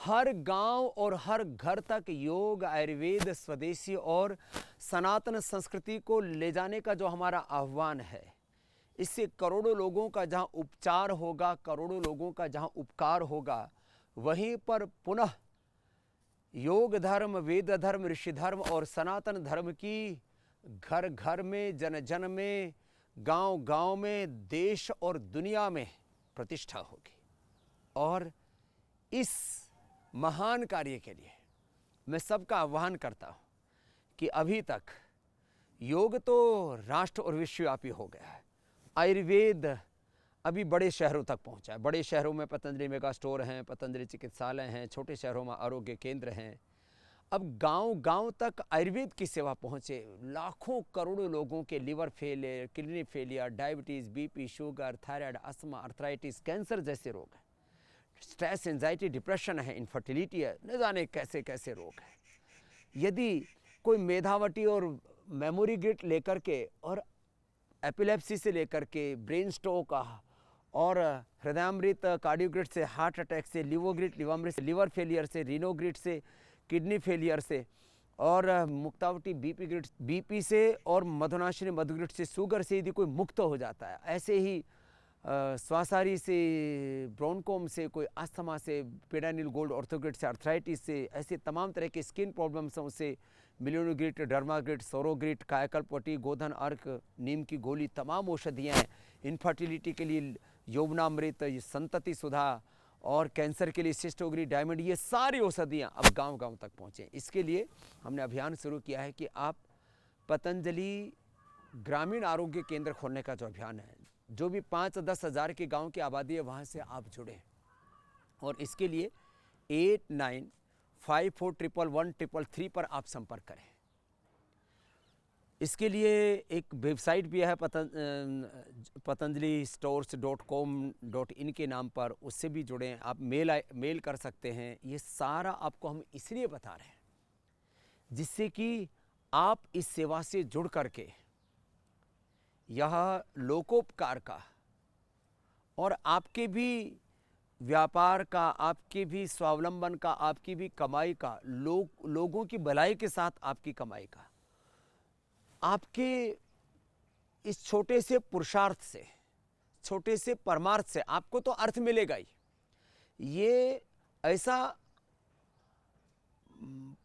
हर गांव और हर घर तक योग, आयुर्वेद, स्वदेशी और सनातन संस्कृति को ले जाने का जो हमारा आह्वान है, इससे करोड़ों लोगों का जहां उपचार होगा, करोड़ों लोगों का जहां उपकार होगा, वहीं पर पुनः योग धर्म, वेद धर्म, ऋषि धर्म और सनातन धर्म की घर घर में, जन जन में, गांव गांव में, देश और दुनिया में प्रतिष्ठा होगी। और इस महान कार्य के लिए मैं सबका आह्वान करता हूं कि अभी तक योग तो राष्ट्र और विश्वव्यापी हो गया है, आयुर्वेद अभी बड़े शहरों तक पहुंचा है। बड़े शहरों में पतंजलि मेगा स्टोर हैं, पतंजलि चिकित्सालय हैं, छोटे शहरों में आरोग्य केंद्र हैं। अब गांव गांव तक आयुर्वेद की सेवा पहुंचे। लाखों करोड़ों लोगों के liver failure, kidney failure, diabetes, BP, sugar, thyroid, asthma, arthritis, cancer जैसे रोग हैं, स्ट्रेस, एंजाइटी, डिप्रेशन है, इनफर्टिलिटी है, न जाने कैसे कैसे रोग हैं। यदि कोई मेधावटी और मेमोरी गिट लेकर के और एपिलेप्सी से लेकर के ब्रेन स्ट्रोक और हृदयामृत, कार्डियोग्रिड से, हार्ट अटैक से, लिवोग्रिड, लिवामृत से, लिवर फेलियर से, रीनोग्रिड से, किडनी फेलियर से और मुक्तावटी बीपी से और मधुनाशिनी मधुग्रिड से, शुगर से यदि कोई मुक्त हो जाता है, ऐसे ही श्वासारी से, ब्रोनकोम से, कोई अस्थमा से, पेडानिल गोल्ड ऑर्थोग्रिड से, आर्थराइटिस से, ऐसे तमाम तरह के स्किन प्रॉब्लम्स हैं, उससे मिलियोनोग्रिड, डर्माग्रिड, सौरोग्रिड, कायाकल्पवटी, गोधन अर्क, नीम की गोली, तमाम औषधियाँ हैं। इनफर्टिलिटी के लिए यौवनामृत, संतति सुधा और कैंसर के लिए सिस्टोग्री, डायमंड, ये सारी औषधियाँ अब गांव गांव तक पहुँचें। इसके लिए हमने अभियान शुरू किया है कि आप पतंजलि ग्रामीण आरोग्य केंद्र खोलने का जो अभियान है, जो भी 5-10 हज़ार के गांव की आबादी है वहाँ से आप जुड़ें। और इसके लिए 8954111133 पर आप संपर्क करें। इसके लिए एक वेबसाइट भी है patanjalisstores.com.in के नाम पर, उससे भी जुड़ें। आप मेल कर सकते हैं। ये सारा आपको हम इसलिए बता रहे हैं जिससे कि आप इस सेवा से जुड़ करके यह लोकोपकार का और आपके भी व्यापार का, आपके भी स्वावलंबन का, आपकी भी कमाई का, लोगों की भलाई के साथ आपकी कमाई का, आपके इस छोटे से पुरुषार्थ से, छोटे से परमार्थ से आपको तो अर्थ मिलेगा ही। ये ऐसा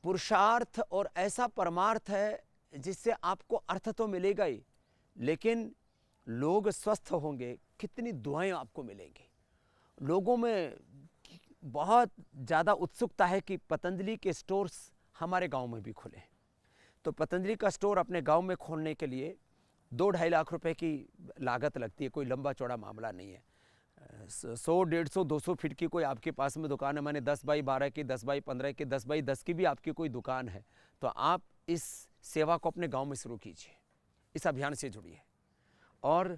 पुरुषार्थ और ऐसा परमार्थ है जिससे आपको अर्थ तो मिलेगा ही, लेकिन लोग स्वस्थ होंगे, कितनी दुआएं आपको मिलेंगी। लोगों में बहुत ज़्यादा उत्सुकता है कि पतंजलि के स्टोर्स हमारे गांव में भी खुले। तो पतंजलि का स्टोर अपने गांव में खोलने के लिए 2-2.5 लाख रुपए की लागत लगती है। कोई लंबा चौड़ा मामला नहीं है। 100, 150, 200 फीट की कोई आपके पास में दुकान है, मैंने 10 बाई 12 की, 10 बाई 15 की, 10 बाई 10 की भी आपकी कोई दुकान है, तो आप इस सेवा को अपने गाँव में शुरू कीजिए, इस अभियान से जुड़िए। और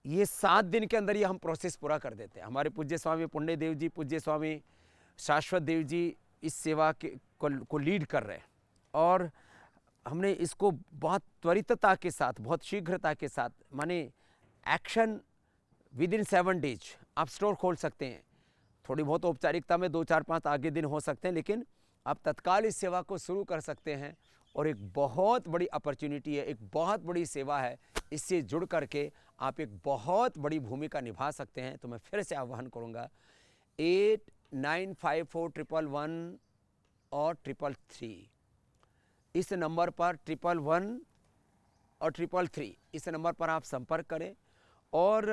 ये 7 दिन के अंदर ये हम प्रोसेस पूरा कर देते हैं। हमारे पूज्य स्वामी पुण्य देव जी, पूज्य स्वामी शाश्वत देव जी इस सेवा को लीड कर रहे हैं और हमने इसको बहुत त्वरितता के साथ, बहुत शीघ्रता के साथ, माने एक्शन विद इन 7 डेज आप स्टोर खोल सकते हैं। थोड़ी बहुत औपचारिकता में 2, 4, 5 आगे दिन हो सकते हैं, लेकिन आप तत्काल इस सेवा को शुरू कर सकते हैं। और एक बहुत बड़ी अपॉर्चुनिटी है, एक बहुत बड़ी सेवा है। इससे जुड़ करके आप एक बहुत बड़ी भूमिका निभा सकते हैं। तो मैं फिर से आह्वान करूँगा, 89541111 और 333 इस नंबर पर, 111 और 333 इस नंबर पर आप संपर्क करें। और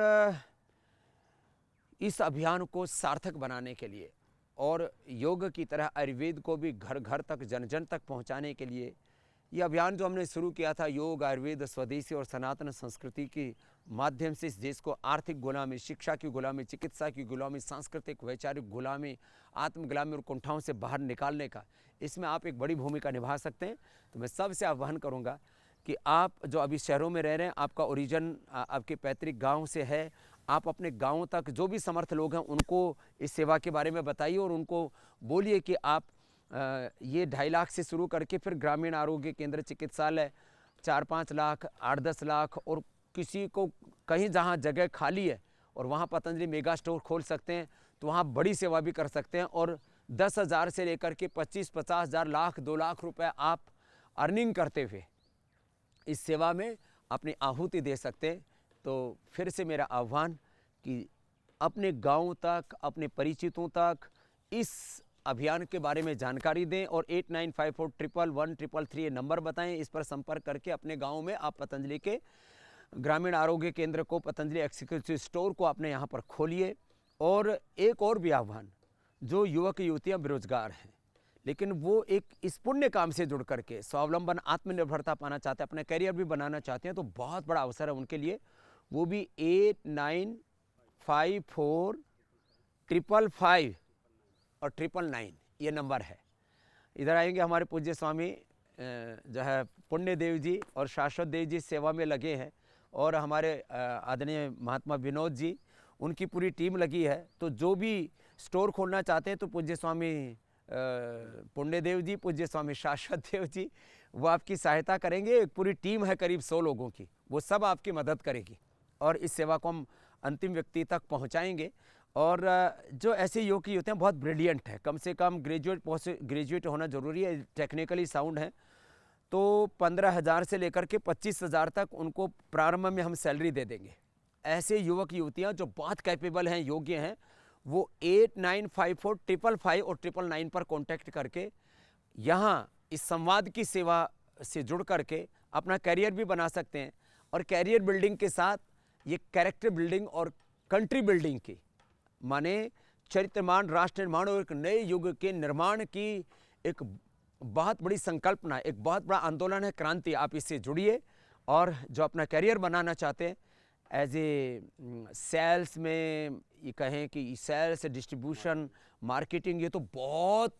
इस अभियान को सार्थक बनाने के लिए और योग की तरह आयुर्वेद को भी घर घर तक, जन जन तक पहुंचाने के लिए ये अभियान जो हमने शुरू किया था, योग, आयुर्वेद, स्वदेशी और सनातन संस्कृति के माध्यम से इस देश को आर्थिक गुलामी, शिक्षा की गुलामी, चिकित्सा की गुलामी, सांस्कृतिक वैचारिक गुलामी, आत्म गुलामी और कुंठाओं से बाहर निकालने का, इसमें आप एक बड़ी भूमिका निभा सकते हैं। तो मैं सबसे आह्वान करूंगा कि आप जो अभी शहरों में रह रहे हैं, आपका ओरिजिन आपके पैतृक गांव से है, आप अपने गांव तक जो भी समर्थ लोग हैं उनको इस सेवा के बारे में बताइए और उनको बोलिए कि आप ये 2.5 लाख से शुरू करके फिर ग्रामीण आरोग्य केंद्र, चिकित्सालय 4-5 लाख, 8-10 लाख, और किसी को कहीं जहाँ जगह खाली है और वहाँ पतंजलि मेगा स्टोर खोल सकते हैं, तो वहाँ बड़ी सेवा भी कर सकते हैं। और 10,000 से लेकर के 25-50,000 लाख 2 लाख रुपए आप अर्निंग करते हुए इस सेवा में अपनी आहुति दे सकते हैं। तो फिर से मेरा आह्वान कि अपने गाँव तक, अपने परिचितों तक इस अभियान के बारे में जानकारी दें और 8954113333 ये नंबर बताएं। इस पर संपर्क करके अपने गांव में आप पतंजलि के ग्रामीण आरोग्य केंद्र को, पतंजलि एक्सक्लूसिव स्टोर को अपने यहां पर खोलिए। और एक और भी आह्वान, जो युवक युवतियां बेरोजगार हैं लेकिन वो एक इस पुण्य काम से जुड़ करके स्वावलंबन, आत्मनिर्भरता पाना चाहते हैं, अपना करियर भी बनाना चाहते हैं, तो बहुत बड़ा अवसर है उनके लिए। वो भी 895455 और 999 ये नंबर है। इधर आएंगे हमारे पूज्य स्वामी जो है पुण्य देव जी और शाश्वत देव जी सेवा में लगे हैं, और हमारे आदरणीय महात्मा विनोद जी, उनकी पूरी टीम लगी है। तो जो भी स्टोर खोलना चाहते हैं तो पूज्य स्वामी पुण्य देव जी, पूज्य स्वामी शाश्वत देव जी, वो आपकी सहायता करेंगे। एक पूरी टीम है करीब 100 लोगों की, वो सब आपकी मदद करेगी और इस सेवा को हम अंतिम व्यक्ति तक पहुंचाएंगे। और जो ऐसे योग की होते हैं बहुत ब्रिलियंट है, कम से कम ग्रेजुएट होना जरूरी है, टेक्निकली साउंड है, तो 15,000 से लेकर के 25,000 तक उनको प्रारंभ में हम सैलरी दे देंगे। ऐसे युवक युवतियां जो बहुत कैपेबल हैं, योग्य हैं, वो 895455 और 999 पर कांटेक्ट करके यहाँ इस संवाद की सेवा से जुड़ करके अपना करियर भी बना सकते हैं। और करियर बिल्डिंग के साथ ये कैरेक्टर बिल्डिंग और कंट्री बिल्डिंग की, माने चरित्रमान, राष्ट्र निर्माण और एक नए युग के निर्माण की एक बहुत बड़ी संकल्पना, एक बहुत बड़ा आंदोलन है, क्रांति। आप इससे जुड़िए और जो अपना करियर बनाना चाहते हैं एज ए सेल्स में, ये कहें कि सेल्स, डिस्ट्रीब्यूशन, मार्केटिंग, ये तो बहुत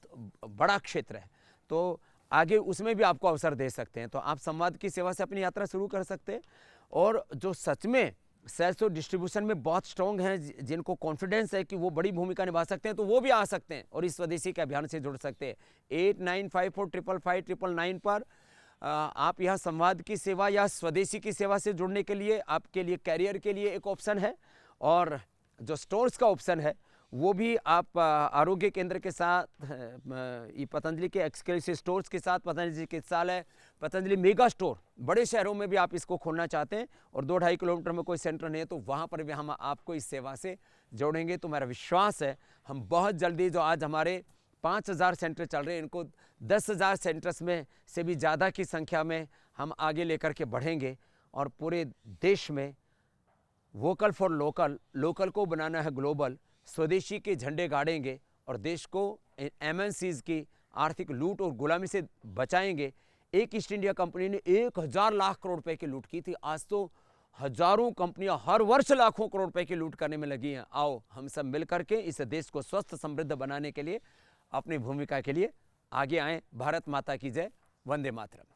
बड़ा क्षेत्र है, तो आगे उसमें भी आपको अवसर दे सकते हैं। तो आप संवाद की सेवा से अपनी यात्रा शुरू कर सकते हैं। और जो सच में सेल्स और डिस्ट्रीब्यूशन में बहुत स्ट्रॉन्ग हैं, जिनको कॉन्फिडेंस है कि वो बड़ी भूमिका निभा सकते हैं, तो वो भी आ सकते हैं और इस स्वदेशी के अभियान से जुड़ सकते हैं। 8954555999 पर आप यह संवाद की सेवा या स्वदेशी की सेवा से जुड़ने के लिए, आपके लिए कैरियर के लिए एक ऑप्शन है। और जो स्टोर्स का ऑप्शन है वो भी आप आरोग्य केंद्र के साथ, पतंजलि के एक्सक्लूसिव स्टोर्स के साथ, पतंजलि चिकित्सालय, पतंजलि मेगा स्टोर, बड़े शहरों में भी आप इसको खोलना चाहते हैं और 2-2.5 किलोमीटर में कोई सेंटर नहीं है तो वहाँ पर भी हम आपको इस सेवा से जोड़ेंगे। तो मेरा विश्वास है हम बहुत जल्दी, जो आज हमारे 5,000 सेंटर चल रहे हैं, इनको 10,000 सेंटर्स में से भी ज़्यादा की संख्या में हम आगे लेकर के बढ़ेंगे और पूरे देश में वोकल फॉर लोकल, लोकल को बनाना है ग्लोबल, स्वदेशी के झंडे गाड़ेंगे और देश को एमएनसीज की आर्थिक लूट और गुलामी से बचाएंगे। एक ईस्ट इंडिया कंपनी ने 1,000 लाख करोड़ रुपए की लूट की थी, आज तो हजारों कंपनियां हर वर्ष लाखों करोड़ रुपए की लूट करने में लगी हैं। आओ हम सब मिलकर के इस देश को स्वस्थ समृद्ध बनाने के लिए अपनी भूमिका के लिए आगे आएं। भारत माता की जय। वंदे मातरम।